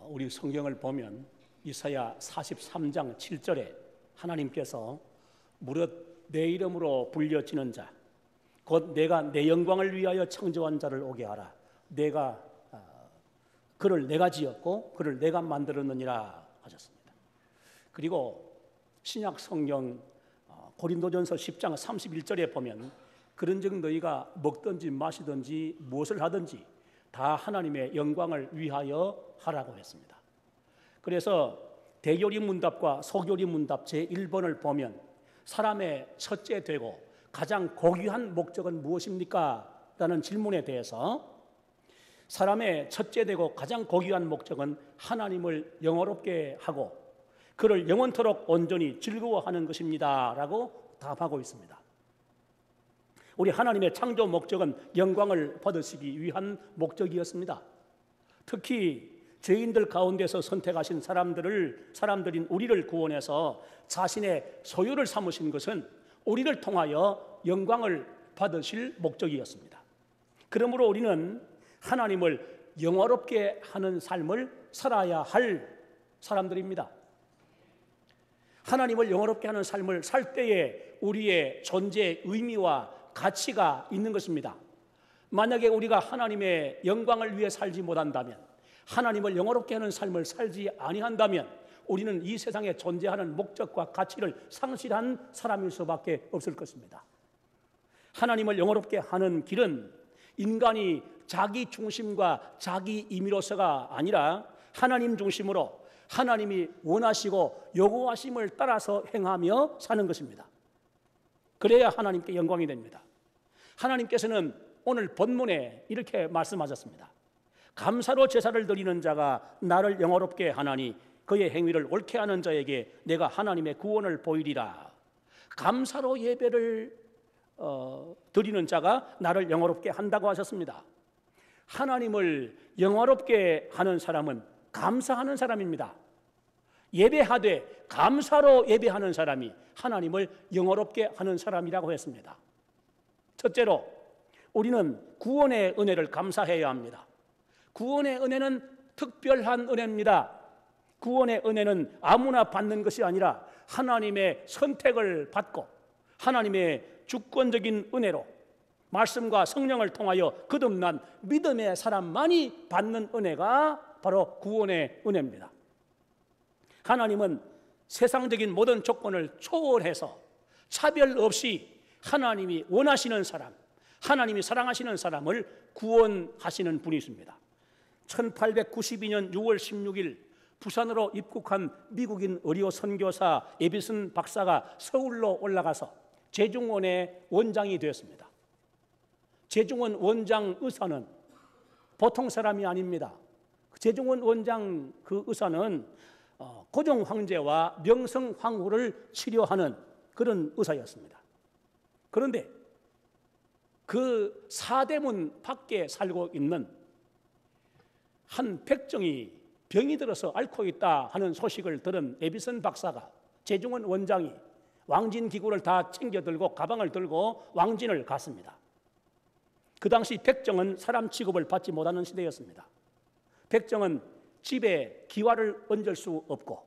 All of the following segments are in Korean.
우리 성경을 보면 이사야 43장 7절에 하나님께서 무릇 내 이름으로 불려지는 자, 곧 내가 내 영광을 위하여 창조한 자를 오게 하라. 그를 내가 지었고 그를 내가 만들었느니라 하셨습니다. 그리고 신약 성경 고린도전서 10장 31절에 보면 그런즉 너희가 먹든지 마시든지 무엇을 하든지 다 하나님의 영광을 위하여 하라고 했습니다. 그래서 대교리 문답과 소교리 문답 제1번을 보면 사람의 첫째 되고 가장 고귀한 목적은 무엇입니까? 라는 질문에 대해서 사람의 첫째 되고 가장 고귀한 목적은 하나님을 영화롭게 하고 그를 영원토록 온전히 즐거워하는 것입니다 라고 답하고 있습니다. 우리 하나님의 창조 목적은 영광을 받으시기 위한 목적이었습니다. 특히 죄인들 가운데서 선택하신 사람들인 우리를 구원해서 자신의 소유를 삼으신 것은 우리를 통하여 영광을 받으실 목적이었습니다. 그러므로 우리는 하나님을 영화롭게 하는 삶을 살아야 할 사람들입니다. 하나님을 영화롭게 하는 삶을 살 때에 우리의 존재의 의미와 가치가 있는 것입니다. 만약에 우리가 하나님의 영광을 위해 살지 못한다면, 하나님을 영화롭게 하는 삶을 살지 아니한다면 우리는 이 세상에 존재하는 목적과 가치를 상실한 사람일 수밖에 없을 것입니다. 하나님을 영화롭게 하는 길은 인간이 자기 중심과 자기 임의로서가 아니라 하나님 중심으로 하나님이 원하시고 요구하심을 따라서 행하며 사는 것입니다. 그래야 하나님께 영광이 됩니다. 하나님께서는 오늘 본문에 이렇게 말씀하셨습니다. 감사로 제사를 드리는 자가 나를 영화롭게 하나니 그의 행위를 옳게 하는 자에게 내가 하나님의 구원을 보이리라. 감사로 예배를 드리는 자가 나를 영화롭게 한다고 하셨습니다. 하나님을 영화롭게 하는 사람은 감사하는 사람입니다. 예배하되 감사로 예배하는 사람이 하나님을 영화롭게 하는 사람이라고 했습니다. 첫째로 우리는 구원의 은혜를 감사해야 합니다. 구원의 은혜는 특별한 은혜입니다. 구원의 은혜는 아무나 받는 것이 아니라 하나님의 선택을 받고 하나님의 주권적인 은혜로 말씀과 성령을 통하여 거듭난 믿음의 사람만이 받는 은혜가 바로 구원의 은혜입니다. 하나님은 세상적인 모든 조건을 초월해서 차별 없이 하나님이 원하시는 사람, 하나님이 사랑하시는 사람을 구원하시는 분이십니다. 1892년 6월 16일 부산으로 입국한 미국인 의료 선교사 에비슨 박사가 서울로 올라가서 제중원의 원장이 되었습니다. 제중원 원장 의사는 보통 사람이 아닙니다. 제중원 원장 그 의사는 고종 황제와 명성 황후를 치료하는 그런 의사였습니다. 그런데 그 사대문 밖에 살고 있는 한 백정이 병이 들어서 앓고 있다 하는 소식을 들은 에비슨 박사가 제중원 원장이 왕진 기구를 다 챙겨 들고 가방을 들고 왕진을 갔습니다. 그 당시 백정은 사람 취급을 받지 못하는 시대였습니다. 백정은 집에 기와를 얹을 수 없고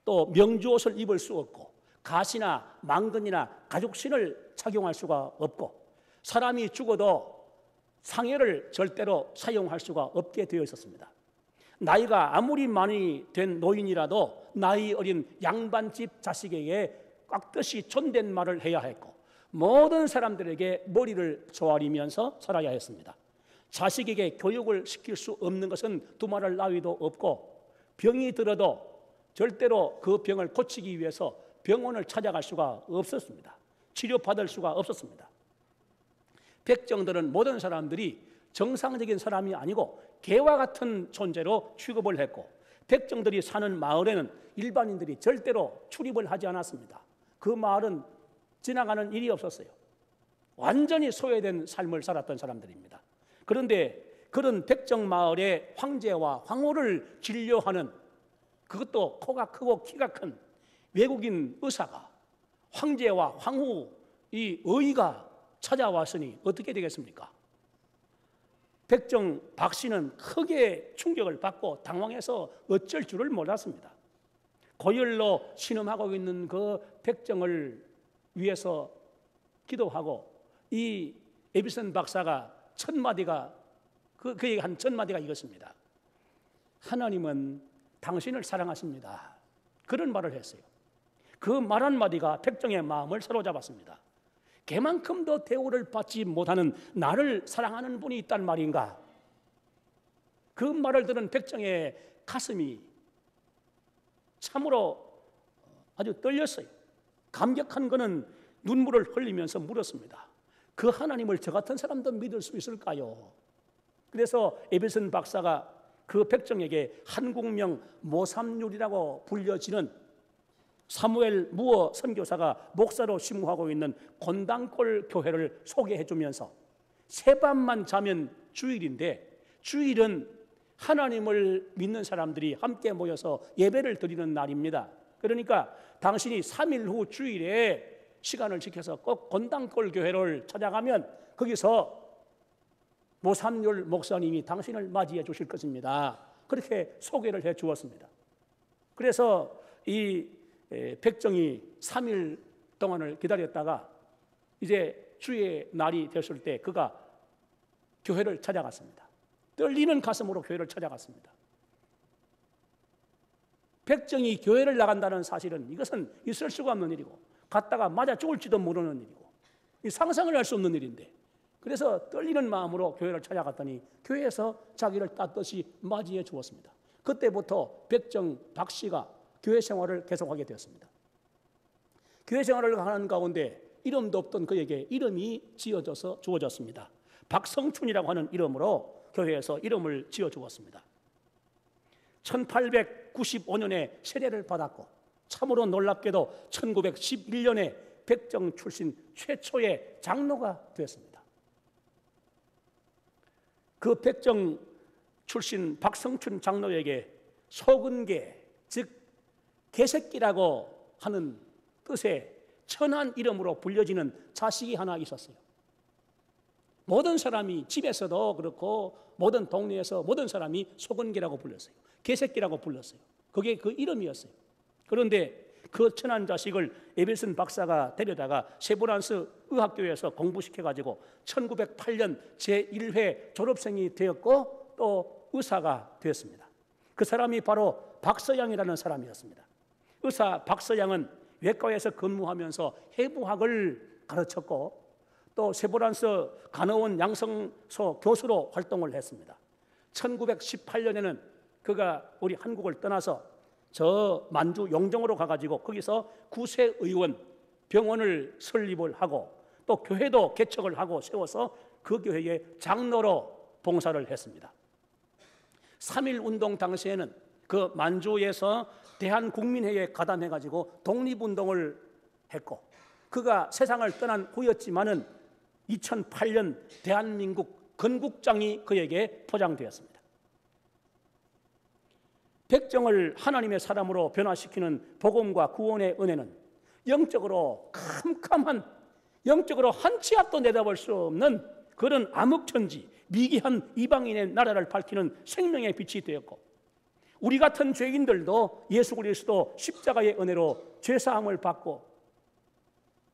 또 명주옷을 입을 수 없고 가시나 망근이나 가죽신을 착용할 수가 없고 사람이 죽어도 상해를 절대로 사용할 수가 없게 되어 있었습니다. 나이가 아무리 많이 된 노인이라도 나이 어린 양반집 자식에게 깍듯이 존댓말을 해야 했고 모든 사람들에게 머리를 조아리면서 살아야 했습니다. 자식에게 교육을 시킬 수 없는 것은 두말할 나위도 없고 병이 들어도 절대로 그 병을 고치기 위해서 병원을 찾아갈 수가 없었습니다. 치료받을 수가 없었습니다. 백정들은 모든 사람들이 정상적인 사람이 아니고 개와 같은 존재로 취급을 했고 백정들이 사는 마을에는 일반인들이 절대로 출입을 하지 않았습니다. 그 마을은 지나가는 일이 없었어요. 완전히 소외된 삶을 살았던 사람들입니다. 그런데 그런 백정 마을의 황제와 황후를 진료하는 그것도 코가 크고 키가 큰 외국인 의사가 황제와 황후 이 의가 찾아왔으니 어떻게 되겠습니까? 백정 박 씨는 크게 충격을 받고 당황해서 어쩔 줄을 몰랐습니다. 고열로 신음하고 있는 그 백정을 위해서 기도하고 이 에비슨 박사가 첫 마디가 그에게 한 첫 마디가 이것입니다. 하나님은 당신을 사랑하십니다. 그런 말을 했어요. 그 말 한마디가 백정의 마음을 사로잡았습니다. 걔만큼도 대우를 받지 못하는 나를 사랑하는 분이 있단 말인가? 그 말을 들은 백정의 가슴이 참으로 아주 떨렸어요. 감격한 그는 눈물을 흘리면서 물었습니다. 그 하나님을 저 같은 사람도 믿을 수 있을까요? 그래서 에베슨 박사가 그 백정에게 한국명 모삼률이라고 불려지는 사무엘 무어 선교사가 목사로 심호하고 있는 곤당골 교회를 소개해 주면서 새밤만 자면 주일인데, 주일은 하나님을 믿는 사람들이 함께 모여서 예배를 드리는 날입니다. 그러니까 당신이 3일 후 주일에 시간을 지켜서 꼭 곤당골 교회를 찾아가면 거기서 모삼률 목사님이 당신을 맞이해 주실 것입니다. 그렇게 소개를 해 주었습니다. 그래서 이 백정이 3일 동안을 기다렸다가 이제 주의 날이 됐을 때 그가 교회를 찾아갔습니다. 떨리는 가슴으로 교회를 찾아갔습니다. 백정이 교회를 나간다는 사실은 이것은 있을 수가 없는 일이고 갔다가 맞아 죽을지도 모르는 일이고 상상을 할 수 없는 일인데, 그래서 떨리는 마음으로 교회를 찾아갔더니 교회에서 자기를 따뜻이 맞이해 주었습니다. 그때부터 백정 박 씨가 교회 생활을 계속하게 되었습니다. 교회 생활을 하는 가운데 이름도 없던 그에게 이름이 지어져서 주어졌습니다. 박성춘이라고 하는 이름으로 교회에서 이름을 지어주었습니다. 1895년에 세례를 받았고 참으로 놀랍게도 1911년에 백정 출신 최초의 장로가 되었습니다. 그 백정 출신 박성춘 장로에게 속은개, 즉 개새끼라고 하는 뜻의 천한 이름으로 불려지는 자식이 하나 있었어요. 모든 사람이 집에서도 그렇고 모든 동네에서 모든 사람이 속은개라고 불렀어요. 개새끼라고 불렀어요. 그게 그 이름이었어요. 그런데 그 천한 자식을 에베슨 박사가 데려다가 세브란스 의학교에서 공부시켜가지고 1908년 제1회 졸업생이 되었고 또 의사가 되었습니다. 그 사람이 바로 박서양이라는 사람이었습니다. 의사 박서양은 외과에서 근무하면서 해부학을 가르쳤고 또 세브란스 간호원 양성소 교수로 활동을 했습니다. 1918년에는 그가 우리 한국을 떠나서 저 만주 용정으로 가가지고 거기서 구세의원 병원을 설립을 하고 또 교회도 개척을 하고 세워서 그 교회의 장로로 봉사를 했습니다. 3.1 운동 당시에는 그 만주에서 대한국민회의에 가담해가지고 독립운동을 했고 그가 세상을 떠난 후였지만은 2008년 대한민국 건국장이 그에게 포장되었습니다. 백정을 하나님의 사람으로 변화시키는 복음과 구원의 은혜는 영적으로 캄캄한, 영적으로 한 치 앞도 내다볼 수 없는 그런 암흑천지 미개한 이방인의 나라를 밝히는 생명의 빛이 되었고 우리 같은 죄인들도 예수 그리스도 십자가의 은혜로 죄사함을 받고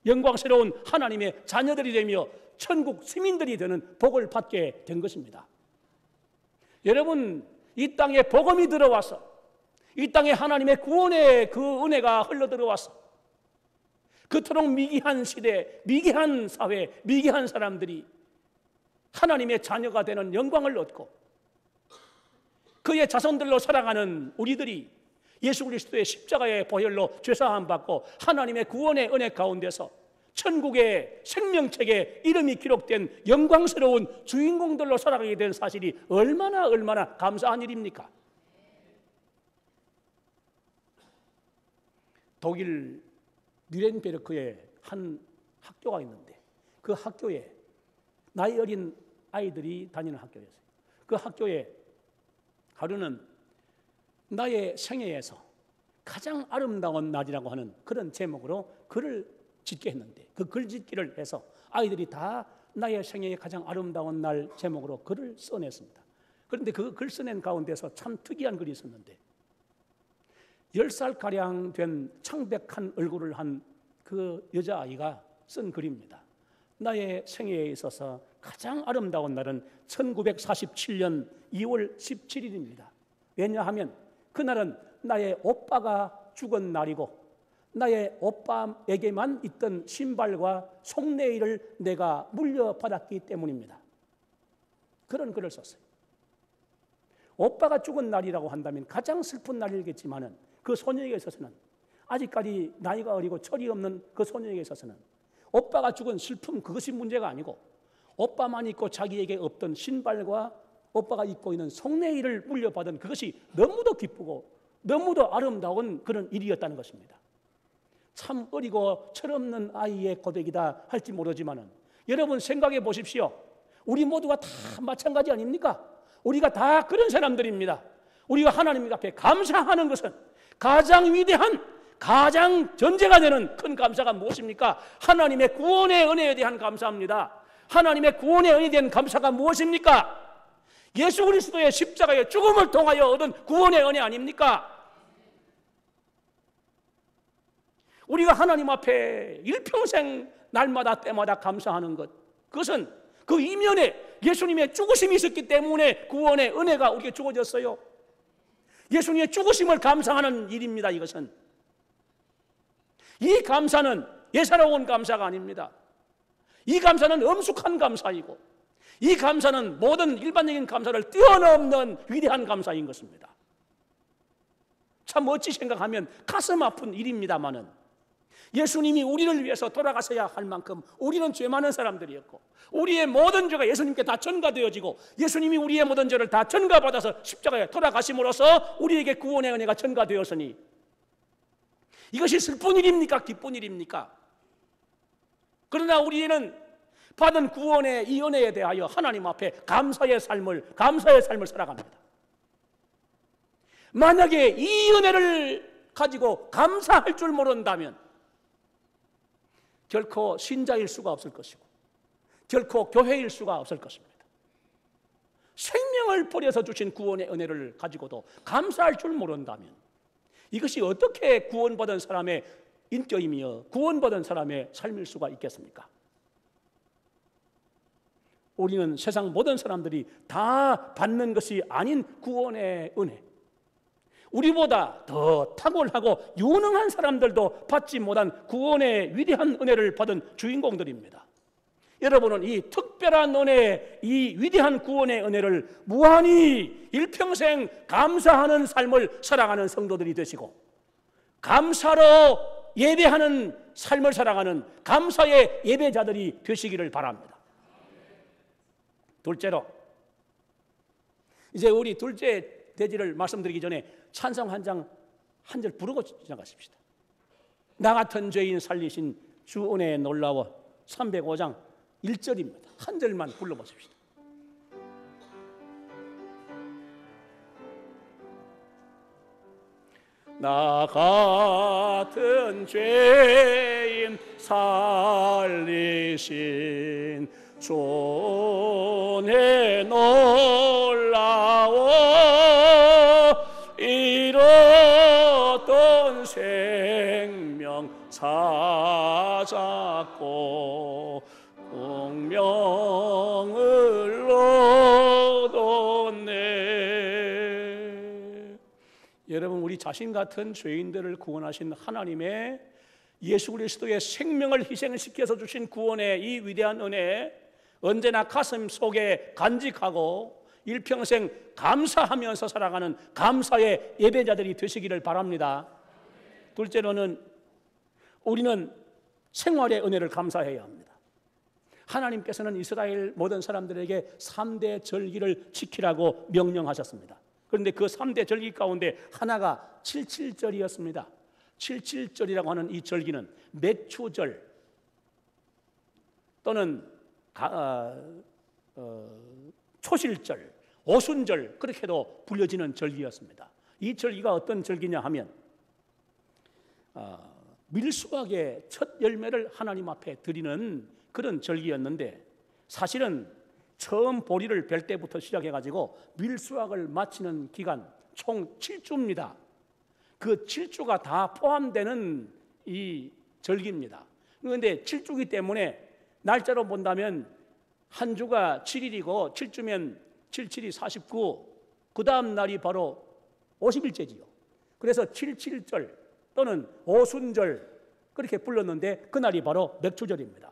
영광스러운 하나님의 자녀들이 되며 천국 시민들이 되는 복을 받게 된 것입니다. 여러분, 이 땅에 복음이 들어와서 이 땅에 하나님의 구원의 그 은혜가 흘러들어와서 그토록 미개한 시대, 미개한 사회, 미개한 사람들이 하나님의 자녀가 되는 영광을 얻고 그의 자손들로 살아가는 우리들이 예수 그리스도의 십자가의 보혈로 죄사함 받고 하나님의 구원의 은혜 가운데서 천국의 생명책에 이름이 기록된 영광스러운 주인공들로 살아가게 된 사실이 얼마나 감사한 일입니까? 독일 뉘렌베르크에 한 학교가 있는데 그 학교에 나이 어린 아이들이 다니는 학교였어요. 그 학교에 하루는 나의 생애에서 가장 아름다운 날이라고 하는 그런 제목으로 글을 짓게 했는데 그 글짓기를 해서 아이들이 다 나의 생애의 가장 아름다운 날 제목으로 글을 써냈습니다. 그런데 그 글 써낸 가운데서 참 특이한 글이 있었는데 10살가량 된 창백한 얼굴을 한 그 여자아이가 쓴 글입니다. 나의 생애에 있어서 가장 아름다운 날은 1947년 2월 17일입니다. 왜냐하면 그날은 나의 오빠가 죽은 날이고 나의 오빠에게만 있던 신발과 속내일을 내가 물려받았기 때문입니다. 그런 글을 썼어요. 오빠가 죽은 날이라고 한다면 가장 슬픈 날이겠지만 그 소녀에게 있어서는 아직까지 나이가 어리고 철이 없는 그 소녀에게 있어서는 오빠가 죽은 슬픔 그것이 문제가 아니고 오빠만 있고 자기에게 없던 신발과 오빠가 입고 있는 속내일을 물려받은 그것이 너무도 기쁘고 너무도 아름다운 그런 일이었다는 것입니다. 참 어리고 철없는 아이의 고백이다 할지 모르지만 여러분 생각해 보십시오. 우리 모두가 다 마찬가지 아닙니까? 우리가 다 그런 사람들입니다. 우리가 하나님 앞에 감사하는 것은 가장 위대한 가장 전제가 되는 큰 감사가 무엇입니까? 하나님의 구원의 은혜에 대한 감사합니다. 하나님의 구원의 은혜에 대한 감사가 무엇입니까? 예수 그리스도의 십자가의 죽음을 통하여 얻은 구원의 은혜 아닙니까? 우리가 하나님 앞에 일평생 날마다 때마다 감사하는 것, 그것은 그 이면에 예수님의 죽으심이 있었기 때문에 구원의 은혜가 우리에게 주어졌어요. 예수님의 죽으심을 감사하는 일입니다. 이것은 이 감사는 예사로운 감사가 아닙니다. 이 감사는 엄숙한 감사이고 이 감사는 모든 일반적인 감사를 뛰어넘는 위대한 감사인 것입니다. 참 어찌 생각하면 가슴 아픈 일입니다마는 예수님이 우리를 위해서 돌아가셔야 할 만큼 우리는 죄 많은 사람들이었고 우리의 모든 죄가 예수님께 다 전가되어지고 예수님이 우리의 모든 죄를 다 전가받아서 십자가에 돌아가심으로써 우리에게 구원의 은혜가 전가되었으니 이것이 슬픈 일입니까? 기쁜 일입니까? 그러나 우리는 받은 구원의 이 은혜에 대하여 하나님 앞에 감사의 삶을 살아갑니다. 만약에 이 은혜를 가지고 감사할 줄 모른다면 결코 신자일 수가 없을 것이고 결코 교회일 수가 없을 것입니다. 생명을 버려서 주신 구원의 은혜를 가지고도 감사할 줄 모른다면 이것이 어떻게 구원받은 사람의 인격이며 구원받은 사람의 삶일 수가 있겠습니까? 우리는 세상 모든 사람들이 다 받는 것이 아닌 구원의 은혜, 우리보다 더 탁월하고 유능한 사람들도 받지 못한 구원의 위대한 은혜를 받은 주인공들입니다. 여러분은 이 특별한 은혜, 이 위대한 구원의 은혜를 무한히 일평생 감사하는 삶을 살아가는 성도들이 되시고 감사로 예배하는 삶을 살아가는 감사의 예배자들이 되시기를 바랍니다. 둘째로, 이제 우리 둘째 대지를 말씀드리기 전에 찬송 한 절 부르고 시작하십시다. 나 같은 죄인 살리신 주 은혜의 놀라워 305장 1절입니다. 한 절만 불러보십시다. 나 같은 죄인 살리신 주 은혜 놀라워 잃었던 생명 찾았고 공명을 얻었네. 여러분, 우리 자신 같은 죄인들을 구원하신 하나님의 예수 그리스도의 생명을 희생시켜서 주신 구원의 이 위대한 은혜 언제나 가슴 속에 간직하고 일평생 감사하면서 살아가는 감사의 예배자들이 되시기를 바랍니다. 둘째로는 우리는 생활의 은혜를 감사해야 합니다. 하나님께서는 이스라엘 모든 사람들에게 3대 절기를 지키라고 명령하셨습니다. 그런데 그 3대 절기 가운데 하나가 77절이었습니다. 77절이라고 하는 이 절기는 매추절 또는 초실절, 오순절 그렇게도 불려지는 절기였습니다. 이 절기가 어떤 절기냐 하면 밀수확의 첫 열매를 하나님 앞에 드리는 그런 절기였는데 사실은 처음 보리를 벨 때부터 시작해가지고 밀수확을 마치는 기간 총 7주입니다. 그 7주가 다 포함되는 이 절기입니다. 그런데 7주기 때문에 날짜로 본다면 한 주가 7일이고 7주면 7, 7이 49, 그 다음 날이 바로 50일째지요. 그래서 77절 또는 오순절 그렇게 불렀는데 그날이 바로 맥추절입니다.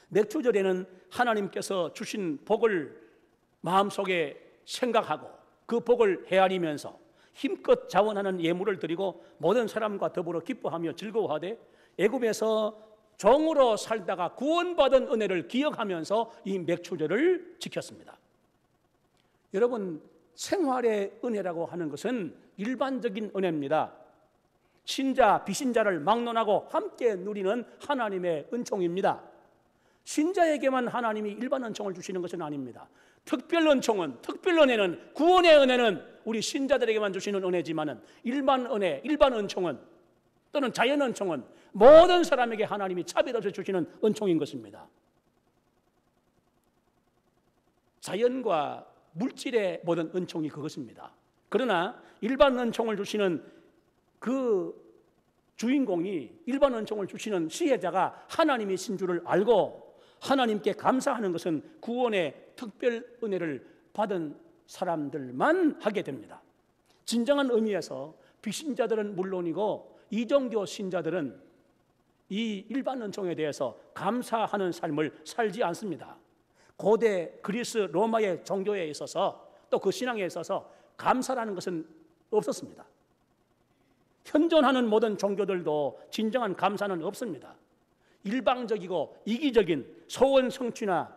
맥추절에는 하나님께서 주신 복을 마음속에 생각하고 그 복을 헤아리면서 힘껏 자원하는 예물을 드리고 모든 사람과 더불어 기뻐하며 즐거워하되 애굽에서 종으로 살다가 구원받은 은혜를 기억하면서 이 맥추절을 지켰습니다. 여러분, 생활의 은혜라고 하는 것은 일반적인 은혜입니다. 신자, 비신자를 막론하고 함께 누리는 하나님의 은총입니다. 신자에게만 하나님이 일반 은총을 주시는 것은 아닙니다. 특별 은총은, 특별 은혜는, 구원의 은혜는 우리 신자들에게만 주시는 은혜지만은 일반 은혜, 일반 은총은 또는 자연 은총은 모든 사람에게 하나님이 차별해서 주시는 은총인 것입니다. 자연과 물질의 모든 은총이 그것입니다. 그러나 일반 은총을 주시는 그 주인공이, 일반 은총을 주시는 시혜자가 하나님이신 줄을 알고 하나님께 감사하는 것은 구원의 특별 은혜를 받은 사람들만 하게 됩니다. 진정한 의미에서 비신자들은 물론이고 이정교 신자들은 이 일반 은총에 대해서 감사하는 삶을 살지 않습니다. 고대 그리스 로마의 종교에 있어서 또 그 신앙에 있어서 감사라는 것은 없었습니다. 현존하는 모든 종교들도 진정한 감사는 없습니다. 일방적이고 이기적인 소원 성취나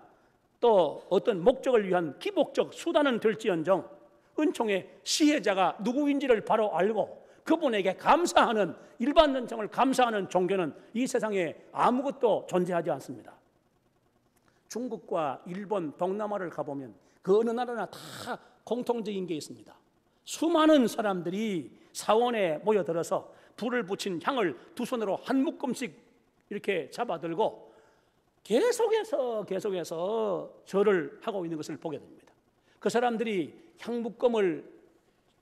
또 어떤 목적을 위한 기복적 수단은 될지언정 은총의 시혜자가 누구인지를 바로 알고 그분에게 감사하는, 일반 은총을 감사하는 종교는 이 세상에 아무것도 존재하지 않습니다. 중국과 일본, 동남아를 가보면 그 어느 나라나 다 공통적인 게 있습니다. 수많은 사람들이 사원에 모여들어서 불을 붙인 향을 두 손으로 한 묶음씩 이렇게 잡아들고 계속해서 절을 하고 있는 것을 보게 됩니다. 그 사람들이 향 묶음을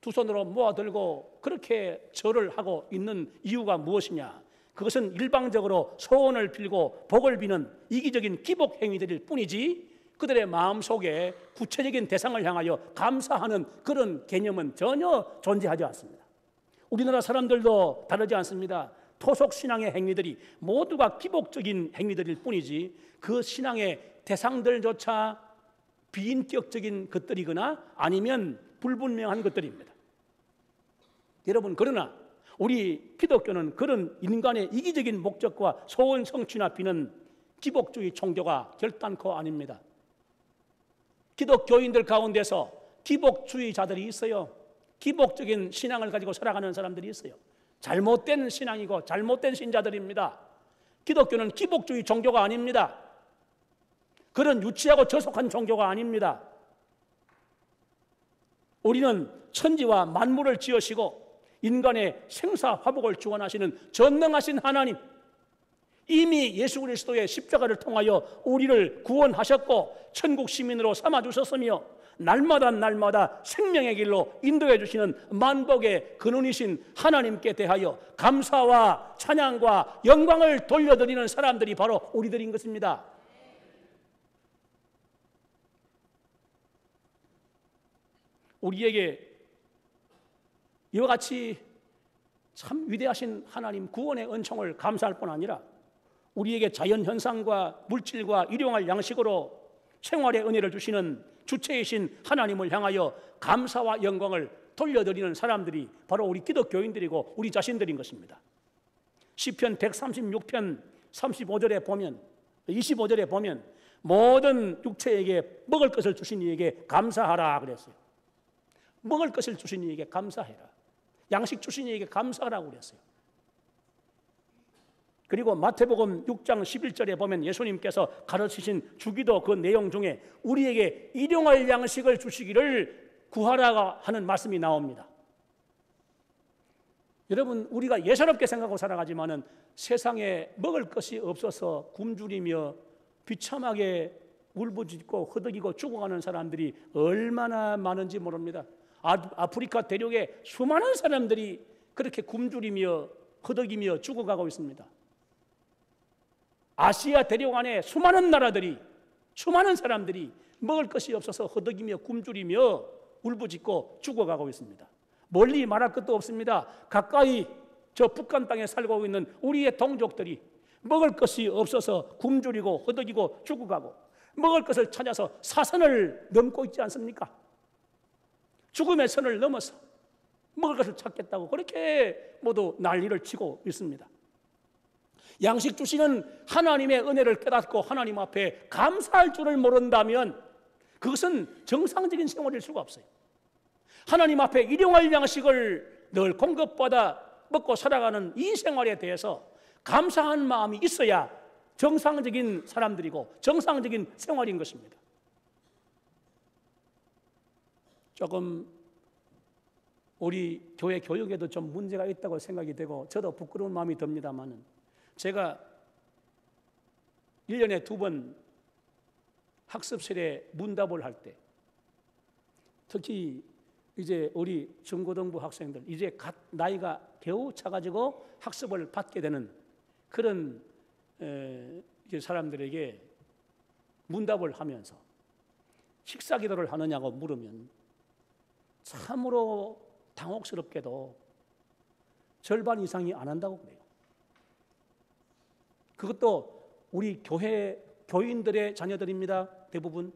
두 손으로 모아들고 그렇게 절을 하고 있는 이유가 무엇이냐? 그것은 일방적으로 소원을 빌고 복을 비는 이기적인 기복 행위들일 뿐이지 그들의 마음속에 구체적인 대상을 향하여 감사하는 그런 개념은 전혀 존재하지 않습니다. 우리나라 사람들도 다르지 않습니다. 토속 신앙의 행위들이 모두가 기복적인 행위들일 뿐이지 그 신앙의 대상들조차 비인격적인 것들이거나 아니면 불분명한 것들입니다. 여러분, 그러나 우리 기독교는 그런 인간의 이기적인 목적과 소원 성취나 비는 기복주의 종교가 결단코 아닙니다. 기독교인들 가운데서 기복주의자들이 있어요. 기복적인 신앙을 가지고 살아가는 사람들이 있어요. 잘못된 신앙이고 잘못된 신자들입니다. 기독교는 기복주의 종교가 아닙니다. 그런 유치하고 저속한 종교가 아닙니다. 우리는 천지와 만물을 지으시고 인간의 생사화복을 주관하시는 전능하신 하나님, 이미 예수 그리스도의 십자가를 통하여 우리를 구원하셨고 천국 시민으로 삼아주셨으며 날마다 생명의 길로 인도해 주시는 만복의 근원이신 하나님께 대하여 감사와 찬양과 영광을 돌려드리는 사람들이 바로 우리들인 것입니다. 우리에게 이와 같이 참 위대하신 하나님 구원의 은총을 감사할 뿐 아니라 우리에게 자연현상과 물질과 일용할 양식으로 생활의 은혜를 주시는 주체이신 하나님을 향하여 감사와 영광을 돌려드리는 사람들이 바로 우리 기독교인들이고 우리 자신들인 것입니다. 시편 136편 35절에 보면 25절에 보면 모든 육체에게 먹을 것을 주신 이에게 감사하라 그랬어요. 먹을 것을 주신 이에게 감사해라. 양식 주신 이에게 감사하라고 그랬어요. 그리고 마태복음 6장 11절에 보면 예수님께서 가르치신 주기도 그 내용 중에 우리에게 일용할 양식을 주시기를 구하라 하는 말씀이 나옵니다. 여러분, 우리가 예사롭게 생각하고 살아가지만은 세상에 먹을 것이 없어서 굶주리며 비참하게 울부짖고 허덕이고 죽어가는 사람들이 얼마나 많은지 모릅니다. 아프리카 대륙에 수많은 사람들이 그렇게 굶주리며 허덕이며 죽어가고 있습니다. 아시아 대륙 안에 수많은 나라들이, 수많은 사람들이 먹을 것이 없어서 허덕이며 굶주리며 울부짖고 죽어가고 있습니다. 멀리 말할 것도 없습니다. 가까이 저 북한 땅에 살고 있는 우리의 동족들이 먹을 것이 없어서 굶주리고 허덕이고 죽어가고 먹을 것을 찾아서 사선을 넘고 있지 않습니까? 죽음의 선을 넘어서 먹을 것을 찾겠다고 그렇게 모두 난리를 치고 있습니다. 양식 주시는 하나님의 은혜를 깨닫고 하나님 앞에 감사할 줄을 모른다면 그것은 정상적인 생활일 수가 없어요. 하나님 앞에 일용할 양식을 늘 공급받아 먹고 살아가는 이 생활에 대해서 감사한 마음이 있어야 정상적인 사람들이고 정상적인 생활인 것입니다. 조금 우리 교회 교육에도 좀 문제가 있다고 생각이 되고 저도 부끄러운 마음이 듭니다만, 제가 1년에 2번 학습실에 문답을 할 때, 특히 이제 우리 중고등부 학생들 이제 갓 나이가 겨우 차가지고 학습을 받게 되는 그런 사람들에게 문답을 하면서 식사 기도를 하느냐고 물으면 참으로 당혹스럽게도 절반 이상이 안 한다고 그래요. 그것도 우리 교회 교인들의 자녀들입니다. 대부분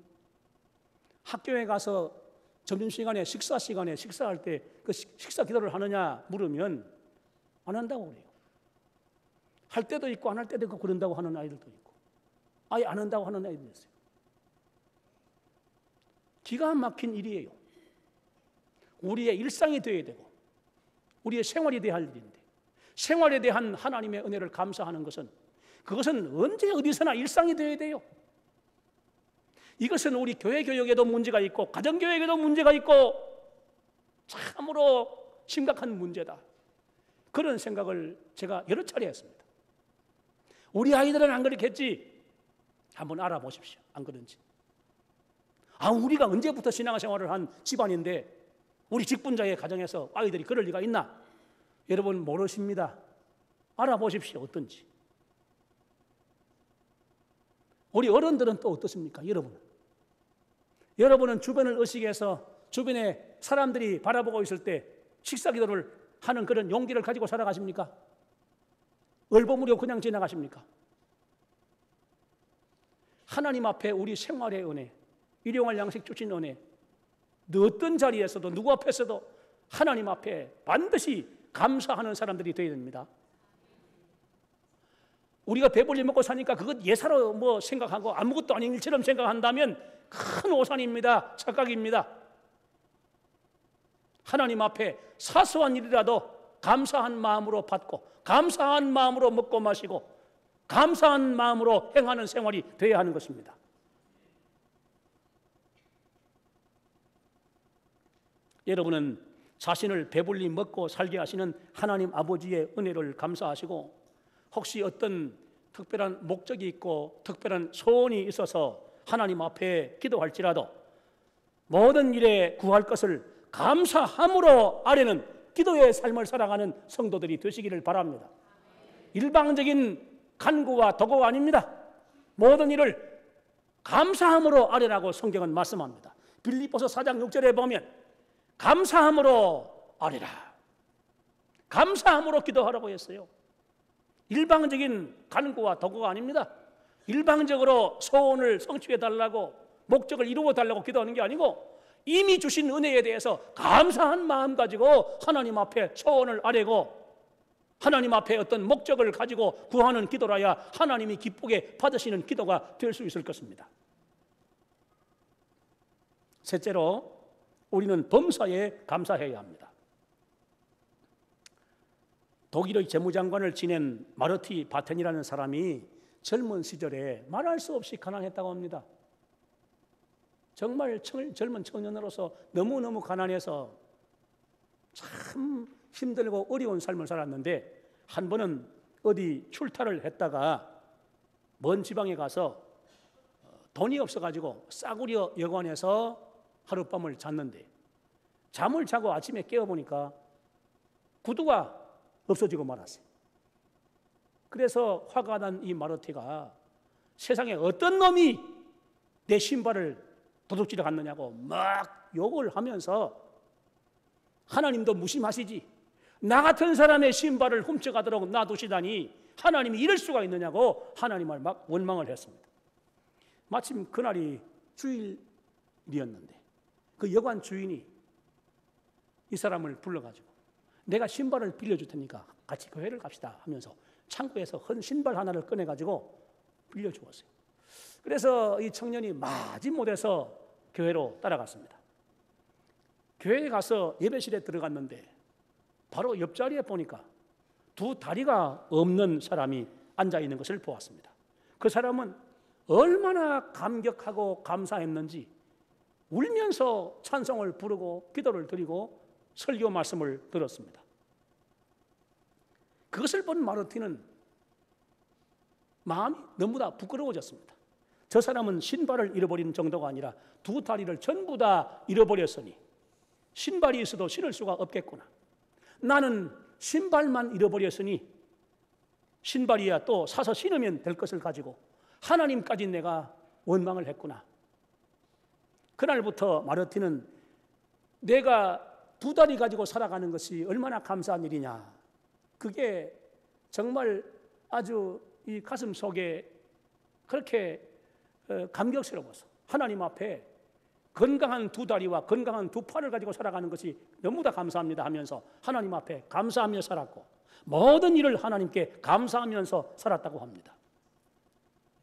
학교에 가서 점심시간에 식사할 때 그 식사 기도를 하느냐 물으면 안 한다고 그래요. 할 때도 있고 안 할 때도 있고 그런다고 하는 아이들도 있고 아예 안 한다고 하는 아이들도 있어요. 기가 막힌 일이에요. 우리의 일상이 되어야 되고 우리의 생활이 되어야 할 일인데, 생활에 대한 하나님의 은혜를 감사하는 것은 그것은 언제 어디서나 일상이 되어야 돼요. 이것은 우리 교회 교육에도 문제가 있고 가정교육에도 문제가 있고 참으로 심각한 문제다. 그런 생각을 제가 여러 차례 했습니다. 우리 아이들은 안 그렇겠지? 한번 알아보십시오. 안 그런지. 우리가 언제부터 신앙생활을 한 집안인데 우리 직분자의 가정에서 아이들이 그럴 리가 있나? 여러분 모르십니다. 알아보십시오. 어떤지. 우리 어른들은 또 어떻습니까? 여러분은 주변을 의식해서 주변에 사람들이 바라보고 있을 때 식사 기도를 하는 그런 용기를 가지고 살아가십니까? 얼버무려 그냥 지나가십니까? 하나님 앞에 우리 생활의 은혜, 일용할 양식 주신 은혜, 어떤 자리에서도 누구 앞에서도 하나님 앞에 반드시 감사하는 사람들이 되어야 됩니다. 우리가 배불리 먹고 사니까 그것 예사로 생각하고 아무것도 아닌 일처럼 생각한다면 큰 오산입니다. 착각입니다. 하나님 앞에 사소한 일이라도 감사한 마음으로 받고 감사한 마음으로 먹고 마시고 감사한 마음으로 행하는 생활이 되어야 하는 것입니다. 여러분은 자신을 배불리 먹고 살게 하시는 하나님 아버지의 은혜를 감사하시고 혹시 어떤 특별한 목적이 있고 특별한 소원이 있어서 하나님 앞에 기도할지라도 모든 일에 구할 것을 감사함으로 아뢰는 기도의 삶을 살아가는 성도들이 되시기를 바랍니다. 일방적인 간구와 도구가 아닙니다. 모든 일을 감사함으로 아뢰라고 성경은 말씀합니다. 빌립보서 4장 6절에 보면 감사함으로 아뢰라, 감사함으로 기도하라고 했어요. 일방적인 간구와 도구가 아닙니다. 일방적으로 소원을 성취해달라고 목적을 이루어달라고 기도하는 게 아니고 이미 주신 은혜에 대해서 감사한 마음 가지고 하나님 앞에 소원을 아뢰고 하나님 앞에 어떤 목적을 가지고 구하는 기도라야 하나님이 기쁘게 받으시는 기도가 될 수 있을 것입니다. 셋째로 우리는 범사에 감사해야 합니다. 독일의 재무장관을 지낸 마르티 바텐이라는 사람이 젊은 시절에 말할 수 없이 가난했다고 합니다. 정말 젊은 청년으로서 너무너무 가난해서 참 힘들고 어려운 삶을 살았는데 한 번은 어디 출타를 했다가 먼 지방에 가서 돈이 없어가지고 싸구려 여관에서 하룻밤을 잤는데 잠을 자고 아침에 깨어보니까 구두가 없어지고 말았어요. 그래서 화가 난 이 마르티가 세상에 어떤 놈이 내 신발을 도둑질해 갔느냐고 막 욕을 하면서 하나님도 무심하시지, 나 같은 사람의 신발을 훔쳐가도록 놔두시다니 하나님이 이럴 수가 있느냐고 하나님을 막 원망을 했습니다. 마침 그날이 주일이었는데 그 여관 주인이 이 사람을 불러가지고 내가 신발을 빌려줄 테니까 같이 교회를 갑시다 하면서 창고에서 헌 신발 하나를 꺼내가지고 빌려주었어요. 그래서 이 청년이 마지못해서 교회로 따라갔습니다. 교회에 가서 예배실에 들어갔는데 바로 옆자리에 보니까 두 다리가 없는 사람이 앉아있는 것을 보았습니다. 그 사람은 얼마나 감격하고 감사했는지 울면서 찬송을 부르고 기도를 드리고 설교 말씀을 들었습니다. 그것을 본 마르티는 마음이 너무나 부끄러워졌습니다. 저 사람은 신발을 잃어버리는 정도가 아니라 두 다리를 전부 다 잃어버렸으니 신발이 있어도 신을 수가 없겠구나. 나는 신발만 잃어버렸으니 신발이야 또 사서 신으면 될 것을 가지고 하나님까지 내가 원망을 했구나. 그날부터 마르티는 내가 두 다리 가지고 살아가는 것이 얼마나 감사한 일이냐, 그게 정말 아주 이 가슴 속에 그렇게 감격스러워서 하나님 앞에 건강한 두 다리와 건강한 두 팔을 가지고 살아가는 것이 너무나 감사합니다 하면서 하나님 앞에 감사하며 살았고 모든 일을 하나님께 감사하면서 살았다고 합니다.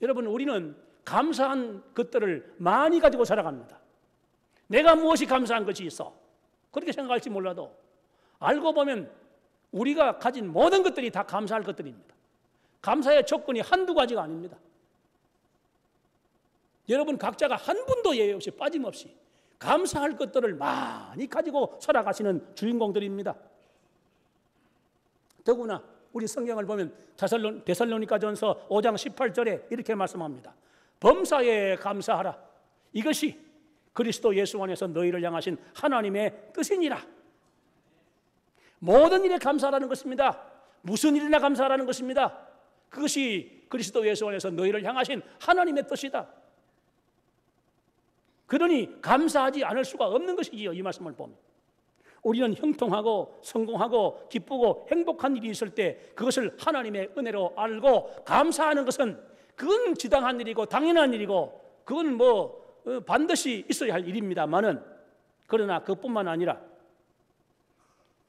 여러분, 우리는 감사한 것들을 많이 가지고 살아갑니다. 내가 무엇이 감사한 것이 있어? 그렇게 생각할지 몰라도 알고 보면 우리가 가진 모든 것들이 다 감사할 것들입니다. 감사의 조건이 한두 가지가 아닙니다. 여러분 각자가 한 분도 예외 없이 빠짐없이 감사할 것들을 많이 가지고 살아가시는 주인공들입니다. 더구나 우리 성경을 보면 데살로니가전서 5장 18절에 이렇게 말씀합니다. 범사에 감사하라. 이것이 그리스도 예수 안에서 너희를 향하신 하나님의 뜻이니라. 모든 일에 감사하라는 것입니다. 무슨 일이나 감사하라는 것입니다. 그것이 그리스도 예수 안에서 너희를 향하신 하나님의 뜻이다. 그러니 감사하지 않을 수가 없는 것이지요. 이 말씀을 보면 우리는 형통하고 성공하고 기쁘고 행복한 일이 있을 때 그것을 하나님의 은혜로 알고 감사하는 것은 그건 지당한 일이고 당연한 일이고 그건 반드시 있어야 할 일입니다만은, 그러나 그뿐만 아니라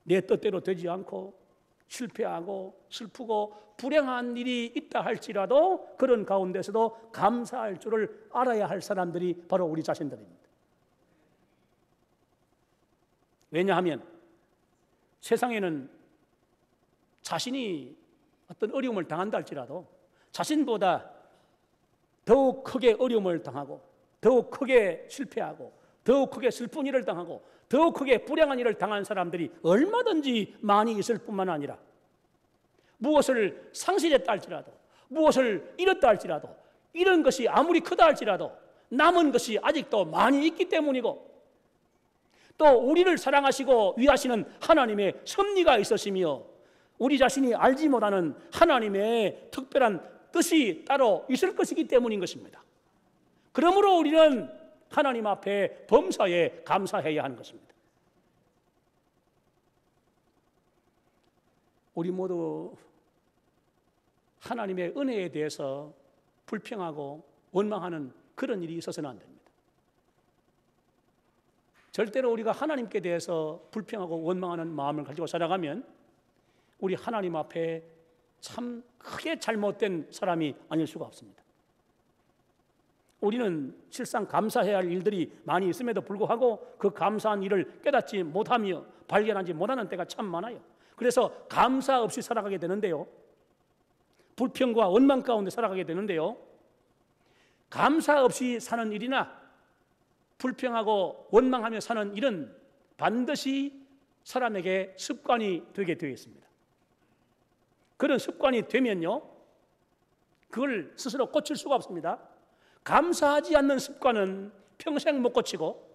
내 뜻대로 되지 않고 실패하고 슬프고 불행한 일이 있다 할지라도 그런 가운데서도 감사할 줄을 알아야 할 사람들이 바로 우리 자신들입니다. 왜냐하면 세상에는 자신이 어떤 어려움을 당한다 할지라도 자신보다 더욱 크게 어려움을 당하고 더욱 크게 실패하고 더욱 크게 슬픈 일을 당하고 더욱 크게 불행한 일을 당한 사람들이 얼마든지 많이 있을 뿐만 아니라 무엇을 상실했다 할지라도 무엇을 잃었다 할지라도 이런 것이 아무리 크다 할지라도 남은 것이 아직도 많이 있기 때문이고, 또 우리를 사랑하시고 위하시는 하나님의 섭리가 있으시며 우리 자신이 알지 못하는 하나님의 특별한 뜻이 따로 있을 것이기 때문인 것입니다. 그러므로 우리는 하나님 앞에 범사에 감사해야 하는 것입니다. 우리 모두 하나님의 은혜에 대해서 불평하고 원망하는 그런 일이 있어서는 안 됩니다. 절대로 우리가 하나님께 대해서 불평하고 원망하는 마음을 가지고 살아가면 우리 하나님 앞에 참 크게 잘못된 사람이 아닐 수가 없습니다. 우리는 실상 감사해야 할 일들이 많이 있음에도 불구하고 그 감사한 일을 깨닫지 못하며 발견하지 못하는 때가 참 많아요. 그래서 감사 없이 살아가게 되는데요, 불평과 원망 가운데 살아가게 되는데요, 감사 없이 사는 일이나 불평하고 원망하며 사는 일은 반드시 사람에게 습관이 되게 되어 있습니다. 그런 습관이 되면요, 그걸 스스로 고칠 수가 없습니다. 감사하지 않는 습관은 평생 못 고치고,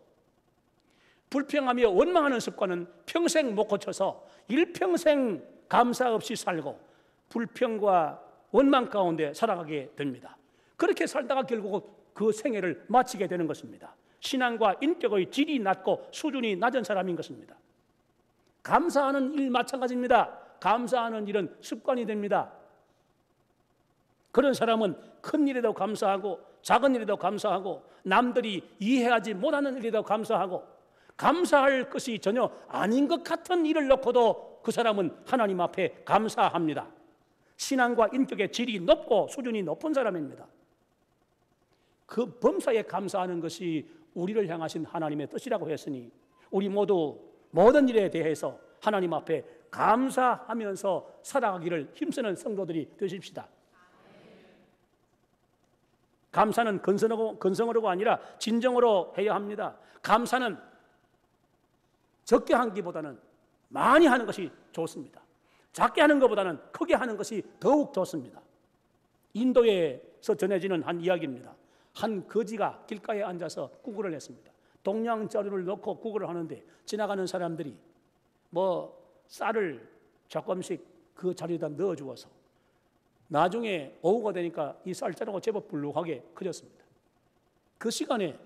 불평하며 원망하는 습관은 평생 못 고쳐서 일평생 감사 없이 살고 불평과 원망 가운데 살아가게 됩니다. 그렇게 살다가 결국 그 생애를 마치게 되는 것입니다. 신앙과 인격의 질이 낮고 수준이 낮은 사람인 것입니다. 감사하는 일 마찬가지입니다. 감사하는 일은 습관이 됩니다. 그런 사람은 큰 일에도 감사하고 작은 일에도 감사하고 남들이 이해하지 못하는 일에도 감사하고 감사할 것이 전혀 아닌 것 같은 일을 놓고도 그 사람은 하나님 앞에 감사합니다. 신앙과 인격의 질이 높고 수준이 높은 사람입니다. 그 범사에 감사하는 것이 우리를 향하신 하나님의 뜻이라고 했으니 우리 모두 모든 일에 대해서 하나님 앞에 감사하면서 살아가기를 힘쓰는 성도들이 되십시다. 감사는 건성으로가 아니라 진정으로 해야 합니다. 감사는 적게 하기보다는 많이 하는 것이 좋습니다. 작게 하는 것보다는 크게 하는 것이 더욱 좋습니다. 인도에서 전해지는 한 이야기입니다. 한 거지가 길가에 앉아서 구걸을 했습니다. 동양자루를 넣고 구걸을 하는데 지나가는 사람들이 쌀을 조금씩 그 자리에다 넣어주어서 나중에 오후가 되니까 이 쌀자루가 제법 불룩하게 커졌습니다. 그 시간에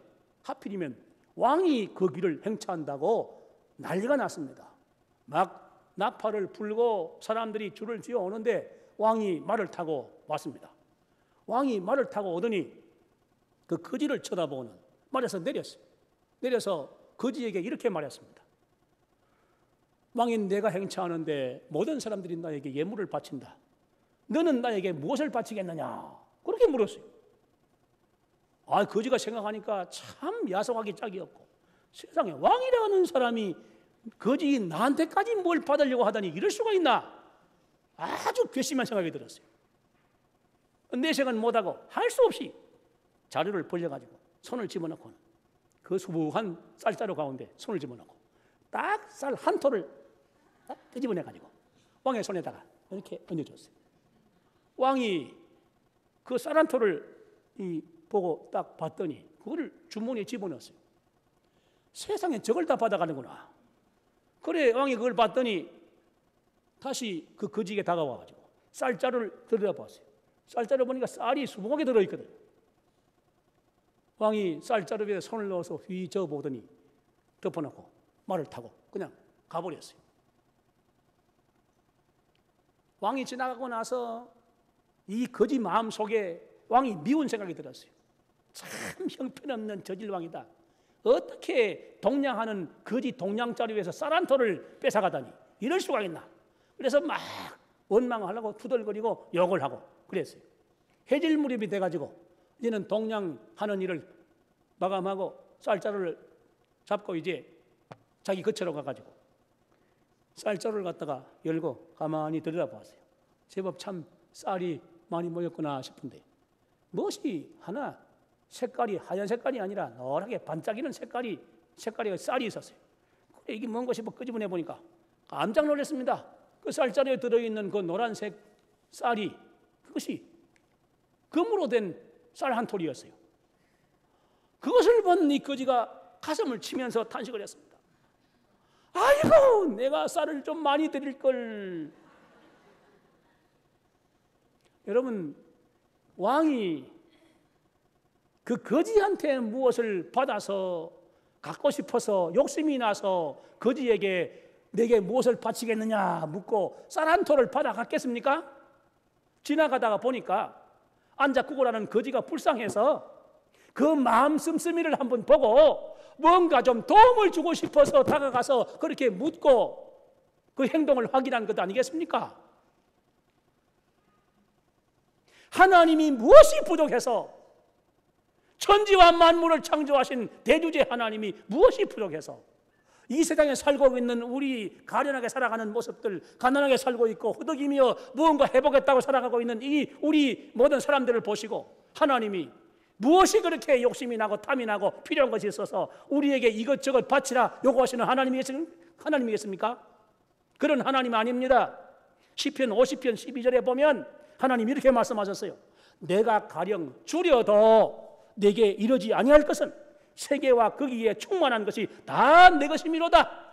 하필이면 왕이 그 길을 행차한다고 난리가 났습니다. 막 나팔을 불고 사람들이 줄을 지어 오는데 왕이 말을 타고 왔습니다. 왕이 말을 타고 오더니 그 거지를 쳐다보고는 말에서 내렸어요. 내려서 거지에게 이렇게 말했습니다. 왕인 내가 행차하는데 모든 사람들이 나에게 예물을 바친다. 너는 나에게 무엇을 바치겠느냐? 그렇게 물었어요. 거지가 생각하니까 참 야속하기 짝이 없고, 세상에 왕이라는 사람이 거지 나한테까지 뭘 받으려고 하다니 이럴 수가 있나? 아주 괘씸한 생각이 들었어요. 내색은 못하고 할 수 없이 자루를 벌려가지고 손을 집어넣고 그 수북한 쌀자루 가운데 손을 집어넣고 딱 쌀 한 톨을 딱 끄집어내가지고 왕의 손에다가 이렇게 얹어줬어요. 왕이 그 쌀 한 톨을 보고 딱 봤더니 그거를 주머니에 집어넣었어요. 세상에 저걸 다 받아가는구나. 그래 왕이 그걸 봤더니 다시 그 거지에게 다가와가지고 쌀자루를 들여다봤어요. 쌀자루 보니까 쌀이 수북하게 들어있거든. 왕이 쌀자루 위에 손을 넣어서 휘 저어보더니 덮어놓고 말을 타고 그냥 가버렸어요. 왕이 지나가고 나서 이 거지 마음속에 왕이 미운 생각이 들었어요. 참 형편없는 저질왕이다. 어떻게 동냥하는 거지 동냥자루에서 쌀 한 톨을 뺏어가다니 이럴 수가 있나. 그래서 막 원망하려고 투덜거리고 욕을 하고 그랬어요. 해질 무렵이 돼가지고 이제는 동냥하는 일을 마감하고 쌀자루를 잡고 이제 자기 거처로 가가지고 쌀자루를 갖다가 열고 가만히 들여다봤어요. 제법 참 쌀이 많이 모였구나 싶은데 무엇이 하나 색깔이 하얀 색깔이 아니라 노랗게 반짝이는 색깔의 쌀이 있었어요. 그래, 이게 뭔가 싶어 끄집어내 보니까 깜짝 놀랐습니다. 그 쌀자루에 들어있는 그 노란색 쌀이 그것이 금으로 된 쌀 한 톨이었어요. 그것을 본 이 거지가 가슴을 치면서 탄식을 했습니다. 아이고 내가 쌀을 좀 많이 드릴 걸. 여러분 왕이 그 거지한테 무엇을 받아서 갖고 싶어서 욕심이 나서 거지에게 내게 무엇을 바치겠느냐 묻고 쌀 한 톨을 받아 갔겠습니까? 지나가다가 보니까 앉아 구걸하는 거지가 불쌍해서 그 마음 씀씀이를 한번 보고 뭔가 좀 도움을 주고 싶어서 다가가서 그렇게 묻고 그 행동을 확인한 것 아니겠습니까? 하나님이 무엇이 부족해서 천지와 만물을 창조하신 대주제 하나님이 무엇이 부족해서 이 세상에 살고 있는 우리 가련하게 살아가는 모습들, 가난하게 살고 있고 허덕이며 무언가 해보겠다고 살아가고 있는 이 우리 모든 사람들을 보시고 하나님이 무엇이 그렇게 욕심이 나고 탐이 나고 필요한 것이 있어서 우리에게 이것저것 바치라 요구하시는 하나님이겠습니까? 그런 하나님 아닙니다. 시편 50편 12절에 보면 하나님이 이렇게 말씀하셨어요. 내가 가령 줄여도 내게 이르지 아니할 것은 세계와 거기에 충만한 것이 다 내 것이미로다.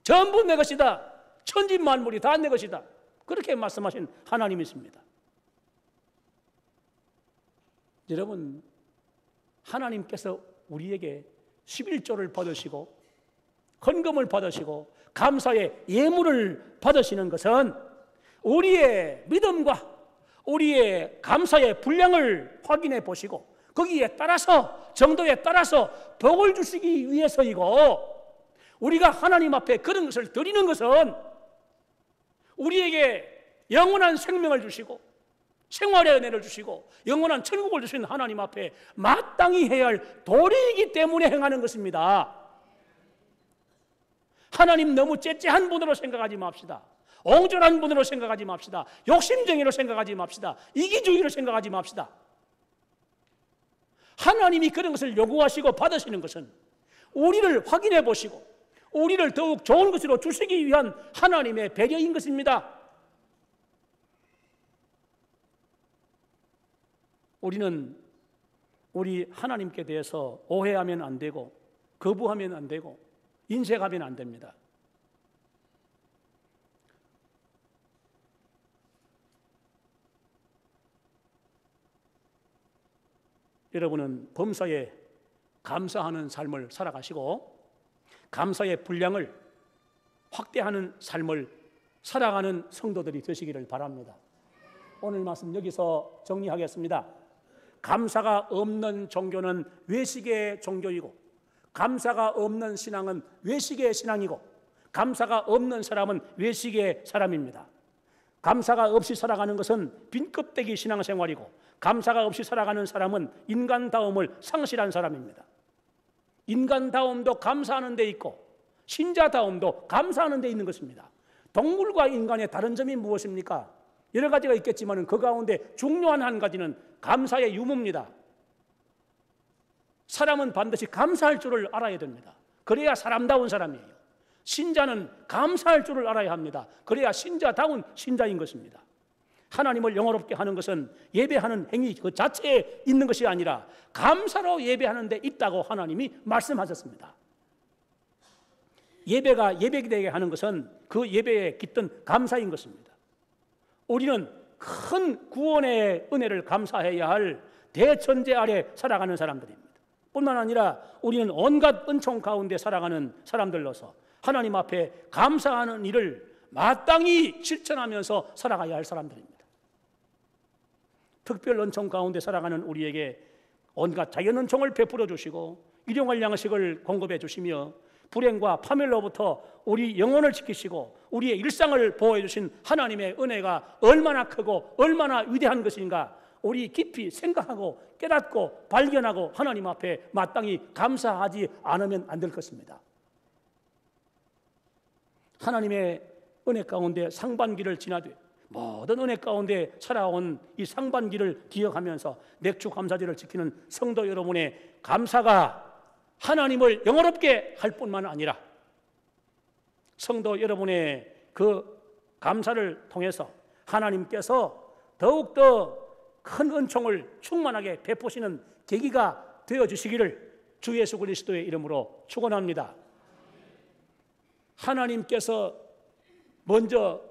전부 내 것이다. 천지 만물이 다 내 것이다. 그렇게 말씀하신 하나님이십니다. 여러분, 하나님께서 우리에게 11조를 받으시고 헌금을 받으시고 감사의 예물을 받으시는 것은 우리의 믿음과 우리의 감사의 분량을 확인해 보시고 거기에 따라서 정도에 따라서 복을 주시기 위해서이고, 우리가 하나님 앞에 그런 것을 드리는 것은 우리에게 영원한 생명을 주시고 생활의 은혜를 주시고 영원한 천국을 주신 하나님 앞에 마땅히 해야 할 도리이기 때문에 행하는 것입니다. 하나님 너무 째째한 분으로 생각하지 맙시다. 옹졸한 분으로 생각하지 맙시다. 욕심쟁이로 생각하지 맙시다. 이기주의로 생각하지 맙시다. 하나님이 그런 것을 요구하시고 받으시는 것은 우리를 확인해 보시고 우리를 더욱 좋은 것으로 주시기 위한 하나님의 배려인 것입니다. 우리는 우리 하나님께 대해서 오해하면 안 되고 거부하면 안 되고 인색하면 안 됩니다. 여러분은 범사에 감사하는 삶을 살아가시고 감사의 분량을 확대하는 삶을 살아가는 성도들이 되시기를 바랍니다. 오늘 말씀 여기서 정리하겠습니다. 감사가 없는 종교는 외식의 종교이고 감사가 없는 신앙은 외식의 신앙이고 감사가 없는 사람은 외식의 사람입니다. 감사가 없이 살아가는 것은 빈껍데기 신앙생활이고 감사가 없이 살아가는 사람은 인간다움을 상실한 사람입니다. 인간다움도 감사하는 데 있고 신자다움도 감사하는 데 있는 것입니다. 동물과 인간의 다른 점이 무엇입니까? 여러 가지가 있겠지만 그 가운데 중요한 한 가지는 감사의 유무입니다. 사람은 반드시 감사할 줄을 알아야 됩니다. 그래야 사람다운 사람이에요. 신자는 감사할 줄을 알아야 합니다. 그래야 신자다운 신자인 것입니다. 하나님을 영화롭게 하는 것은 예배하는 행위 그 자체에 있는 것이 아니라 감사로 예배하는 데 있다고 하나님이 말씀하셨습니다. 예배가 예배되게 하는 것은 그 예배에 깃든 감사인 것입니다. 우리는 큰 구원의 은혜를 감사해야 할 대천재 아래 살아가는 사람들입니다. 뿐만 아니라 우리는 온갖 은총 가운데 살아가는 사람들로서 하나님 앞에 감사하는 일을 마땅히 실천하면서 살아가야 할 사람들입니다. 특별 은총 가운데 살아가는 우리에게 온갖 자연 은총을 베풀어 주시고 일용할 양식을 공급해 주시며 불행과 파멸로부터 우리 영혼을 지키시고 우리의 일상을 보호해 주신 하나님의 은혜가 얼마나 크고 얼마나 위대한 것인가 우리 깊이 생각하고 깨닫고 발견하고 하나님 앞에 마땅히 감사하지 않으면 안 될 것입니다. 하나님의 은혜 가운데 상반기를 지나되 모든 은혜 가운데 살아온 이 상반기를 기억하면서 맥주 감사제를 지키는 성도 여러분의 감사가 하나님을 영화롭게 할 뿐만 아니라 성도 여러분의 그 감사를 통해서 하나님께서 더욱더 큰 은총을 충만하게 베푸시는 계기가 되어주시기를 주 예수 그리스도의 이름으로 축원합니다. 하나님께서 먼저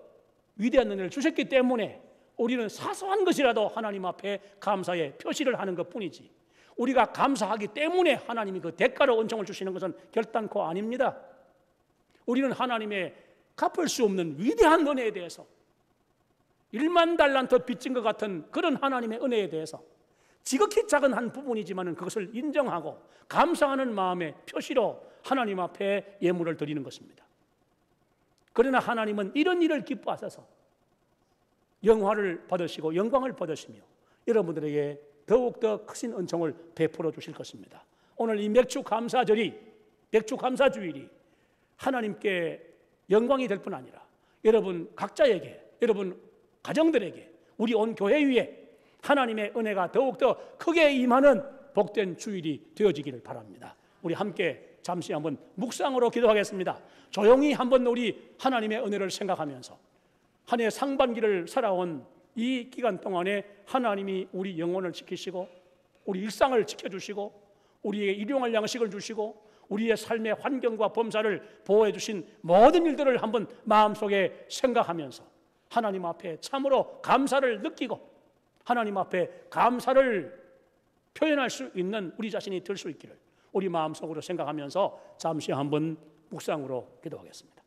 위대한 은혜를 주셨기 때문에 우리는 사소한 것이라도 하나님 앞에 감사의 표시를 하는 것뿐이지 우리가 감사하기 때문에 하나님이 그 대가로 은총을 주시는 것은 결단코 아닙니다. 우리는 하나님의 갚을 수 없는 위대한 은혜에 대해서 1만 달란트 빚진 것 같은 그런 하나님의 은혜에 대해서 지극히 작은 한 부분이지만 그것을 인정하고 감사하는 마음의 표시로 하나님 앞에 예물을 드리는 것입니다. 그러나 하나님은 이런 일을 기뻐하셔서 영화를 받으시고 영광을 받으시며 여러분들에게 더욱더 크신 은총을 베풀어 주실 것입니다. 오늘 이 맥주 감사절이 맥주 감사주일이 하나님께 영광이 될 뿐 아니라 여러분 각자에게 여러분 가정들에게 우리 온 교회 위에 하나님의 은혜가 더욱더 크게 임하는 복된 주일이 되어지기를 바랍니다. 우리 함께 잠시 한번 묵상으로 기도하겠습니다. 조용히 한번 우리 하나님의 은혜를 생각하면서 한 해 상반기를 살아온 이 기간 동안에 하나님이 우리 영혼을 지키시고 우리 일상을 지켜주시고 우리에게 일용할 양식을 주시고 우리의 삶의 환경과 범사를 보호해 주신 모든 일들을 한번 마음속에 생각하면서 하나님 앞에 참으로 감사를 느끼고 하나님 앞에 감사를 표현할 수 있는 우리 자신이 될 수 있기를 우리 마음속으로 생각하면서 잠시 한번 묵상으로 기도하겠습니다.